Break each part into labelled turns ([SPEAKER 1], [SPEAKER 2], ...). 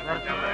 [SPEAKER 1] പെട്ടെന്ന്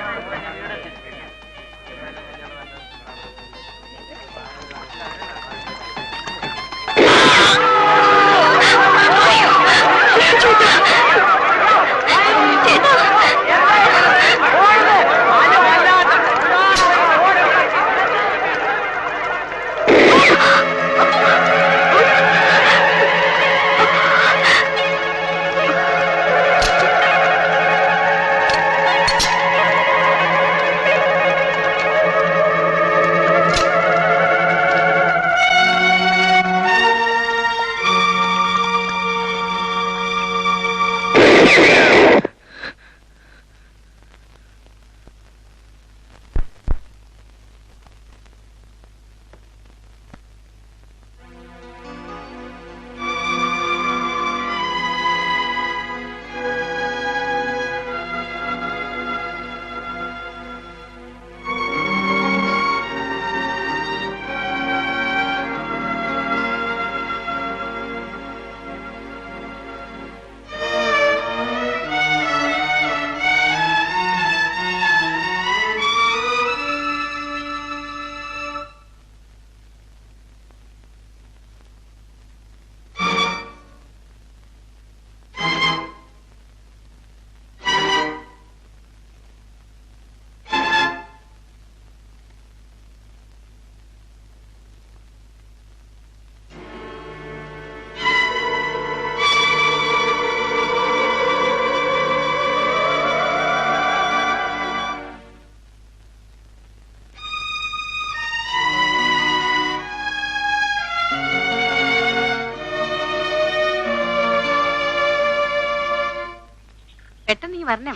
[SPEAKER 1] നീ വരണേ.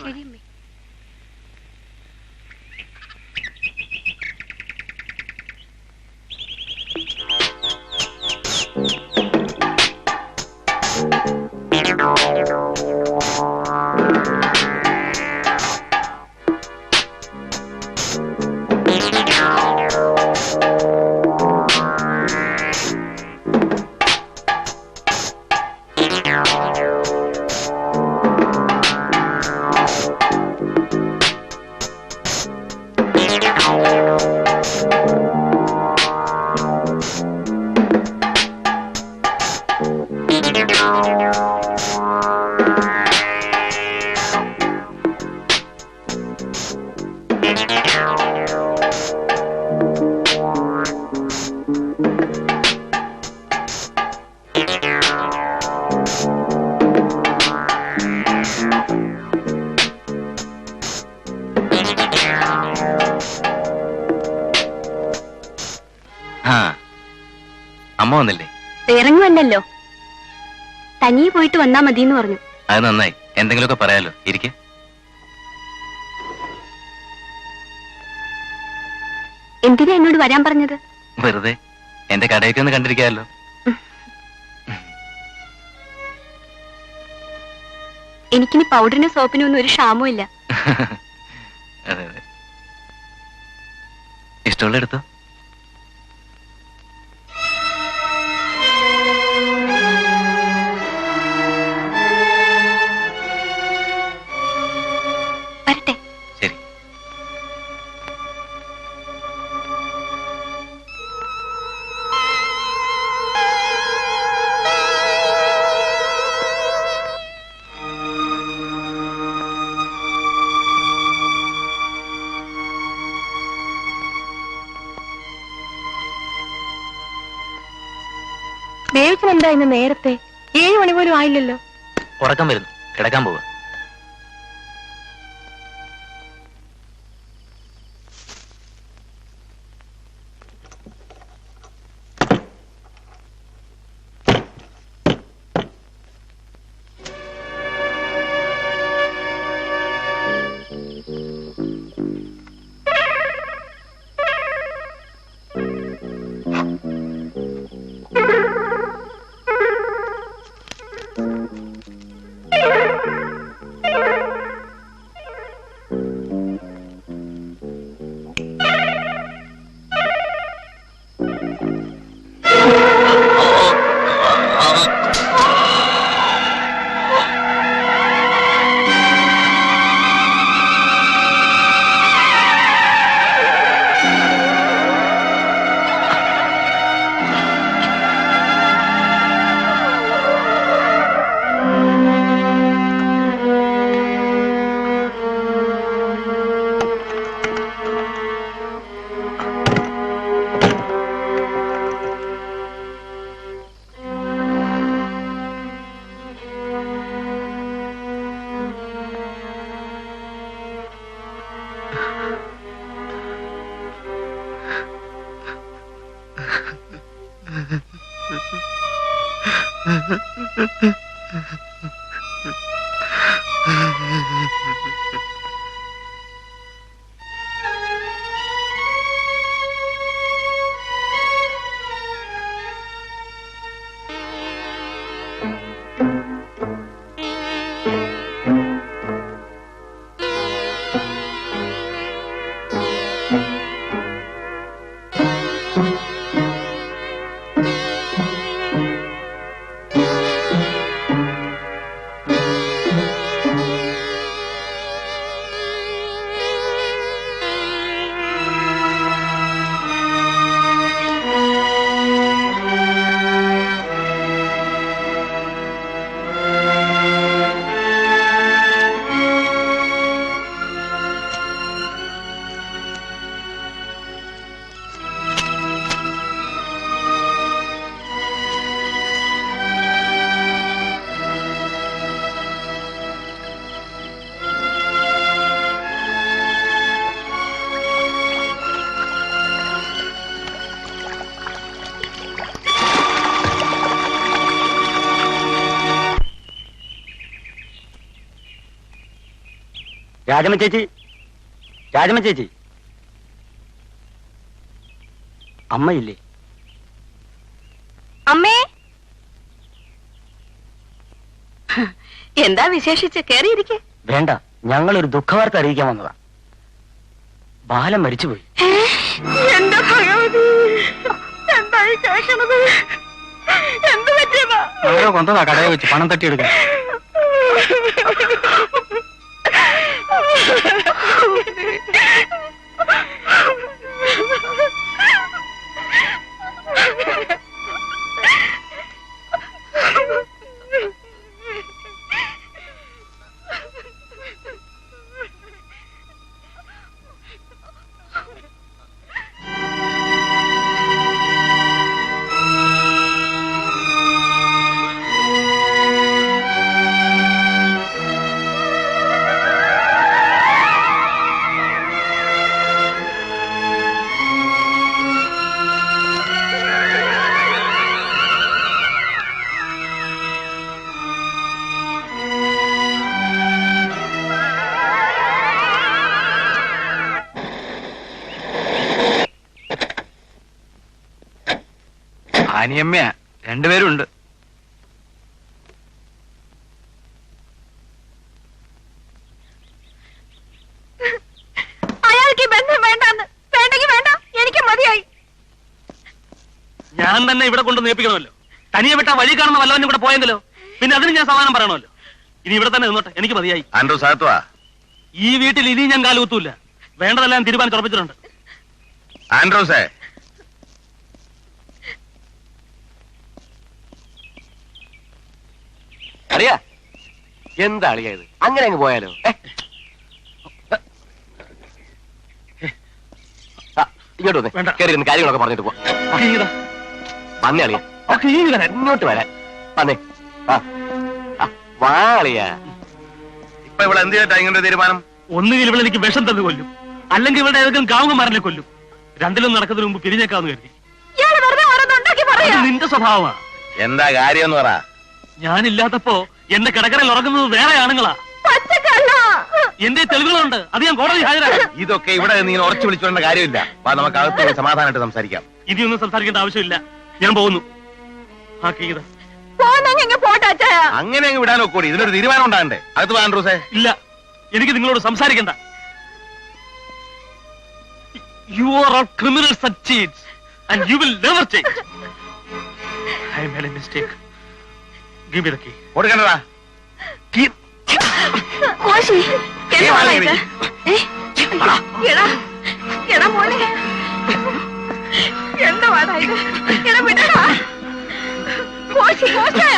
[SPEAKER 2] അമ്മ വന്നില്ലേ?
[SPEAKER 3] ഇറങ്ങുവല്ലോ, തനിയെ പോയിട്ട് വന്നാ മതിന്ന് പറഞ്ഞു.
[SPEAKER 2] അത് നന്നായി. എന്തെങ്കിലുമൊക്കെ പറയാലോ. ഇരിക്കെ.
[SPEAKER 3] എന്തിനാ എന്നോട് വരാൻ പറഞ്ഞത്?
[SPEAKER 2] വെറുതെ എന്റെ കടയൊക്കെ ഒന്ന് കണ്ടിരിക്കാമല്ലോ.
[SPEAKER 3] എനിക്കിനി പൗഡറിനും സോപ്പിനും ഒന്നും ഒരു ക്ഷാമവും ഇല്ല.
[SPEAKER 2] അതെ അതെ, ഇഷ്ടമുള്ള എടുത്തോ.
[SPEAKER 3] വരട്ടെ.
[SPEAKER 2] ശരി.
[SPEAKER 3] ദേവച്ചനെന്താ ഇന്ന് നേരത്തെ? 7 മണി പോലും ആയില്ലല്ലോ.
[SPEAKER 2] ഉറക്കം വരുന്നു, കിടക്കാൻ പോവാ.
[SPEAKER 4] രാജമ്മ ചേച്ചി, രാജമ്മ ചേച്ചി, അമ്മയില്ലേ?
[SPEAKER 3] അമ്മേ,
[SPEAKER 1] എന്താ വിശേഷിച്ച് കേറിയിരിക്കെ?
[SPEAKER 4] വേണ്ട, ഞങ്ങളൊരു ദുഃഖവാർത്ത അറിയിക്കാൻ വന്നതാ. ബാലൻ മരിച്ചുപോയി.
[SPEAKER 1] എന്റെ ഭഗവതി, എന്തായി കേൾക്കണത്? എന്ത് പറ്റിയതാ?
[SPEAKER 4] ആരോ കൊണ്ടതാ കടയെ വെച്ച് പണം തട്ടിയെടുക്കാൻ.
[SPEAKER 2] അനിയമ്മയാ, രണ്ടുപേരുണ്ട്.
[SPEAKER 1] അയാൾക്ക് ഈ ബന്ധം വേണ്ടെന്ന്. വേണ്ടെങ്കിൽ വേണ്ട, എനിക്ക് മതിയായി.
[SPEAKER 5] ഞാൻ തന്നെ ഇവിടെ കൊണ്ട് നേപ്പിക്കണമല്ലോ. തനിയെ വിട്ട വഴി കാണുന്ന വല്ലവനും കൂടെ പോയെങ്കിലോ? പിന്നെ അതിന് ഞാൻ സമാധാനം പറയണമല്ലോ. ഇനി ഇവിടെ തന്നെ നിന്നോട്ടെ, എനിക്ക് മതിയായി.
[SPEAKER 6] ആൻഡ്രൂ സാത്തുവാ,
[SPEAKER 5] ഈ വീട്ടിൽ ഇനി ഞാൻ കാലുകുത്തൂല്ല. വേണ്ടതെല്ലാം തീരുമാനിച്ച് ഉറപ്പിച്ചിട്ടുണ്ട്.
[SPEAKER 6] ആൻഡ്രൂസേ,
[SPEAKER 4] അറിയാ എന്താ അളിയാ ഇത്? അങ്ങനെ അങ്ങ് പോയാലോ? ഇങ്ങോട്ട് വന്നേ,
[SPEAKER 5] വേണ്ട.
[SPEAKER 4] കയറി ഇരുന്ന് കാര്യങ്ങളൊക്കെ പറഞ്ഞിട്ട് പോ. വന്നേ അളിയാ, ഇങ്ങോട്ട് വരാൻ വന്നേ. വാ അളിയാ.
[SPEAKER 6] ഇപ്പൊ ഇവിടെ എന്ത് ചെയ്തിട്ടാ ഇങ്ങനെ തീരുമാനം?
[SPEAKER 5] ഒന്നുകിൽ ഇവിടെ എനിക്ക് വിഷം തന്നു കൊല്ലും, അല്ലെങ്കിൽ ഇവിടെ ഏതെങ്കിലും കാവുകമാരനെ കൊല്ലും. രണ്ടിലും നടക്കുന്നതിന് മുമ്പ് പിരിഞ്ഞേക്കാന്ന് കരുതി.
[SPEAKER 1] ഇയാള് വെറുതെ ഓരോന്നുണ്ടാക്കി
[SPEAKER 5] അത്
[SPEAKER 1] പറയാ.
[SPEAKER 5] നിന്റെ സ്വഭാവമാ.
[SPEAKER 6] എന്താ കാര്യം എന്ന് പറ.
[SPEAKER 5] ഞാനില്ലാത്തപ്പോ എന്റെ കിടക്കരയിൽ ഉറങ്ങുന്നത് വേറെ ആണുങ്ങളാ.
[SPEAKER 1] പച്ചക്കള്ള.
[SPEAKER 5] എന്റെ തെളിവുകളുണ്ട്, അത് ഞാൻ കോടതി ഹാജരാക്കാം.
[SPEAKER 6] ഇതൊക്കെ ഇവിടെ നീ ഉറച്ചു വിളിച്ചോണ്ട കാര്യമില്ല. വാ, നമുക്ക് അകത്ത് പോയി സമാധാനമായിട്ട് സംസാരിക്കാം.
[SPEAKER 5] ഇനിയൊന്നും സംസാരിക്കേണ്ട ആവശ്യമില്ല. ഞാൻ പോകുന്നു. ആ ഗീത
[SPEAKER 1] പോന്നെങ്കിൽ പോട്ടെ അച്ചായ.
[SPEAKER 6] അങ്ങനെ അങ്ങ് വിടാൻ ഒക്കൂടി. ഇതിനൊരു തീരുമാനം ഉണ്ടാകണ്ടേ? അകത്ത് വാ ആൻഡ്രൂസേ.
[SPEAKER 5] ഇല്ല, എനിക്ക് നിങ്ങളോട് സംസാരിക്കണ്ട. You are all criminals and cheats, and you will never change. I made a mistake. Give me the key.
[SPEAKER 6] കൊടുക്കണ്ടടാ.
[SPEAKER 1] Koshy, എന്താ ഇത്? എടാ, എടാ മോനെ, എന്താ വാടാ ഇത്? എടാ വിടടാ. കോശി, കോശായ.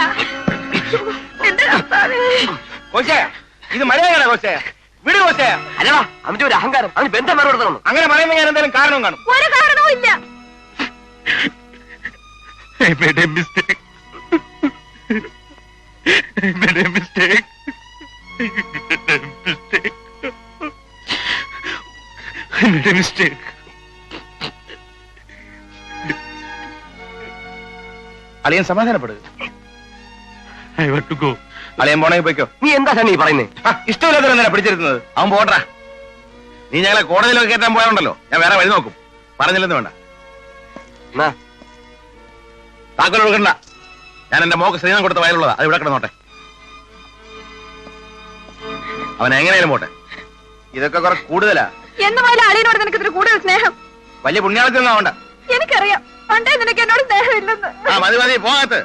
[SPEAKER 1] എന്റെ കർത്താവേ.
[SPEAKER 6] കോശേ, ഇത് മഴയാണ് കോശേ. വിട് കോശേ.
[SPEAKER 4] അല്ലടാ, അവന്റെ ഒരു അഹങ്കാരം, അവന് ബന്ധം മറുപടി.
[SPEAKER 6] അങ്ങനെ പറയുമ്പോ ഞാൻ എന്തെങ്കിലും കാരണം കാണും.
[SPEAKER 1] ഒരു കാരണവും ഇല്ല.
[SPEAKER 5] I made a mistake. I made a mistake. I made a mistake.
[SPEAKER 6] അളിയൻ സമാധാനപ്പെടുക.
[SPEAKER 5] I want to go.
[SPEAKER 6] അളിയൻ പോണെങ്കിൽ പോയിക്കോ.
[SPEAKER 4] നീ എന്താ നീ പറയുന്നേ?
[SPEAKER 6] ഇഷ്ടമില്ലാത്തവരെന്താ പിടിച്ചിരുന്നത്? അവൻ പോട്ടാ. നീ ഞങ്ങളെ കോടതിയിലൊക്കെ കയറ്റാൻ പോയാലുണ്ടല്ലോ, ഞാൻ വേറെ വഴി നോക്കും. പറഞ്ഞില്ലെന്ന് വേണ്ട. താക്കോൽ കൊടുക്കണ്ട. ഞാൻ എന്റെ മോക്ക് സ്ത്രീധനം കൊടുത്ത വയലുള്ളതാ. അത് ഇവിടെ കിടന്നോട്ടെ. അവൻ എങ്ങനെയാലും പോട്ടെ. ഇതൊക്കെ കുറെ കൂടുതലാ.
[SPEAKER 1] എന്ന് പോലെ അളിയനോട് നിനക്ക് ഇത്തിരി കൂടുതൽ സ്നേഹം.
[SPEAKER 6] വലിയ പുണ്യാളത്തിനൊന്നും ആവണ്ട.
[SPEAKER 1] എനിക്കറിയാം, പണ്ടേ നിനക്ക് എന്നോട് സ്നേഹമില്ലെന്ന്.
[SPEAKER 6] ആ മതി മതി, പോകത്ത്.